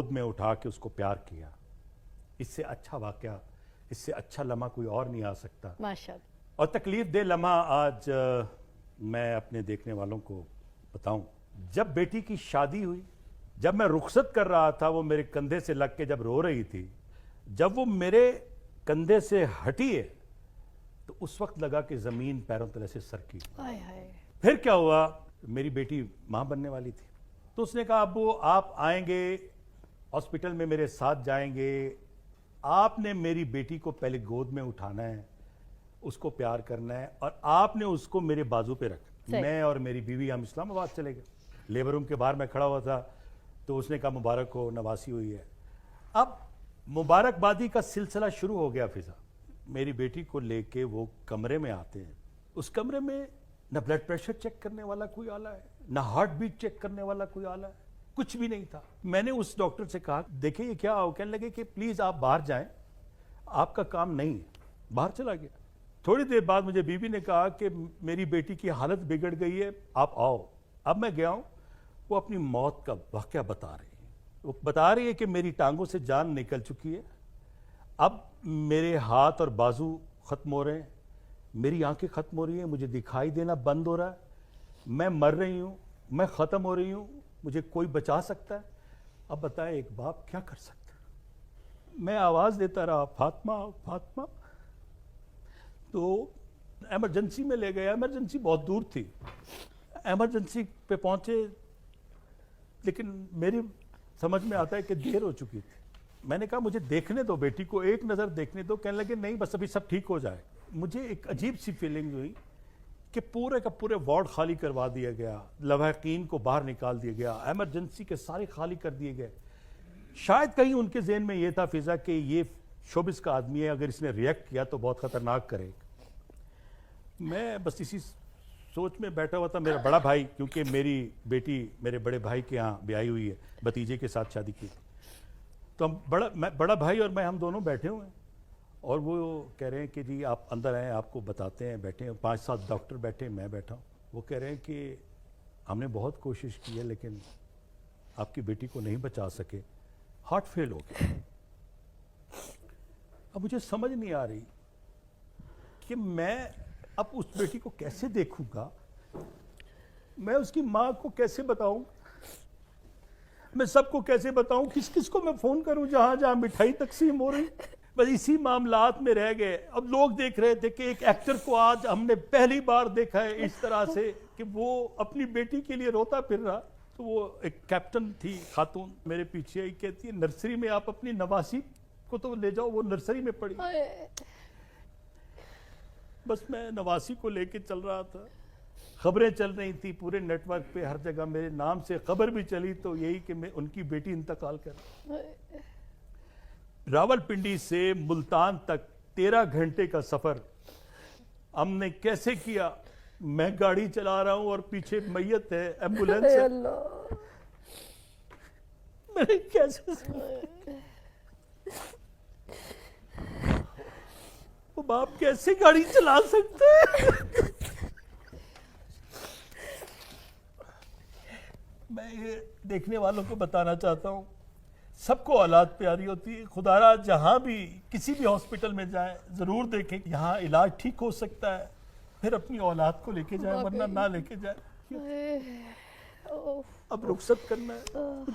गोद में उठा के उसको प्यार किया। इससे अच्छा वाकया, इससे अच्छा लम्हा कोई और नहीं आ सकता। माशाअल्लाह। और तकलीफ दे लम्हा आज मैं अपने देखने वालों को बताऊं। जब बेटी की शादी हुई, जब मैं रुखसत कर रहा था, वो मेरे कंधे से लग के जब रो रही थी, जब वो मेरे कंधे से हटी है तो उस वक्त लगा कि जमीन पैरों तले से सरकी। फिर क्या हुआ, मेरी बेटी मां बनने वाली थी, तो उसने कहा अब्बू आप आएंगे, हॉस्पिटल में मेरे साथ जाएंगे, आपने मेरी बेटी को पहले गोद में उठाना है, उसको प्यार करना है और आपने उसको मेरे बाजू पे रखना। मैं और मेरी बीवी हम इस्लामाबाद चले गए। लेबर रूम के बाहर मैं खड़ा हुआ था तो उसने कहा मुबारक हो, नवासी हुई है। अब मुबारकबादी का सिलसिला शुरू हो गया। फिजा मेरी बेटी को लेके वो कमरे में आते हैं। उस कमरे में ना ब्लड प्रेशर चेक करने वाला कोई आला है, ना हार्ट बीट चेक करने वाला कोई आला है, कुछ भी नहीं था। मैंने उस डॉक्टर से कहा देखिए ये क्या हो, कहने लगे कि प्लीज आप बाहर जाएं, आपका काम नहीं है। बाहर चला गया। थोड़ी देर बाद मुझे बीवी ने कहा कि मेरी बेटी की हालत बिगड़ गई है, आप आओ। अब मैं गया हूं, वो अपनी मौत का वाकया बता रही है। वो बता रही है कि मेरी टांगों से जान निकल चुकी है, अब मेरे हाथ और बाजू खत्म हो रहे हैं, मेरी आंखें खत्म हो रही हैं, मुझे दिखाई देना बंद हो रहा है, मैं मर रही हूं, मैं खत्म हो रही हूं, मुझे कोई बचा सकता है? अब बताएं एक बाप क्या कर सकता है? मैं आवाज देता रहा फातिमा फातिमा। तो एमरजेंसी में ले गया। एमरजेंसी बहुत दूर थी। एमरजेंसी पे पहुंचे, लेकिन मेरी समझ में आता है कि देर हो चुकी थी। मैंने कहा मुझे देखने दो, बेटी को एक नज़र देखने दो। कहने लगे नहीं बस अभी सब ठीक हो जाए। मुझे एक अजीब सी फीलिंग हुई कि पूरे का पूरे वार्ड खाली करवा दिया गया, लवाहकीन को बाहर निकाल दिया गया, एमरजेंसी के सारे खाली कर दिए गए। शायद कहीं उनके जहन में यह था फिजा कि ये शोबिस का आदमी है, अगर इसने रिएक्ट किया तो बहुत खतरनाक करेगा। मैं बस इसी सोच में बैठा हुआ था। मेरा बड़ा भाई, क्योंकि मेरी बेटी मेरे बड़े भाई के यहाँ ब्याही हुई है, भतीजे के साथ शादी की, तो हम बड़ा भाई और मैं हम दोनों बैठे हुए हैं और वो कह रहे हैं कि जी आप अंदर आए, आपको बताते हैं। बैठे हैं 5-7 डॉक्टर बैठे, मैं बैठा हूँ। वो कह रहे हैं कि हमने बहुत कोशिश की है लेकिन आपकी बेटी को नहीं बचा सके, हार्ट फेल हो गया। अब मुझे समझ नहीं आ रही कि मैं अब उस बेटी को कैसे देखूंगा, मैं उसकी माँ को कैसे बताऊं, मैं सबको कैसे बताऊं, किस किस को मैं फोन करूं, जहां जहां मिठाई तकसीम हो रही। बस इसी मामलात में रह गए। अब लोग देख रहे थे कि एक एक्टर को आज हमने पहली बार देखा है इस तरह से कि वो अपनी बेटी के लिए रोता फिर रहा। तो वो एक कैप्टन थी खातून, मेरे पीछे ही कहती है नर्सरी में आप अपनी नवासी को तो ले जाओ, वो नर्सरी में पड़ी। बस मैं नवासी को लेके चल रहा था। खबरें चल रही थी पूरे नेटवर्क पे, हर जगह मेरे नाम से खबर भी चली, तो यही कि मैं उनकी बेटी इंतकाल कर। रावलपिंडी से मुल्तान तक 13 घंटे का सफर हमने कैसे किया? मैं गाड़ी चला रहा हूं और पीछे मैयत है, एम्बुलेंस है। मैंने कैसे वो बाप कैसे गाड़ी चला सकते हैं? मैं ये देखने वालों को बताना चाहता हूँ, सबको औलाद प्यारी होती है। खुदारा जहाँ भी किसी भी हॉस्पिटल में जाए जरूर देखें यहाँ इलाज ठीक हो सकता है, फिर अपनी औलाद को लेके जाए, वरना ना लेके जाए। अब रुखसत करना है।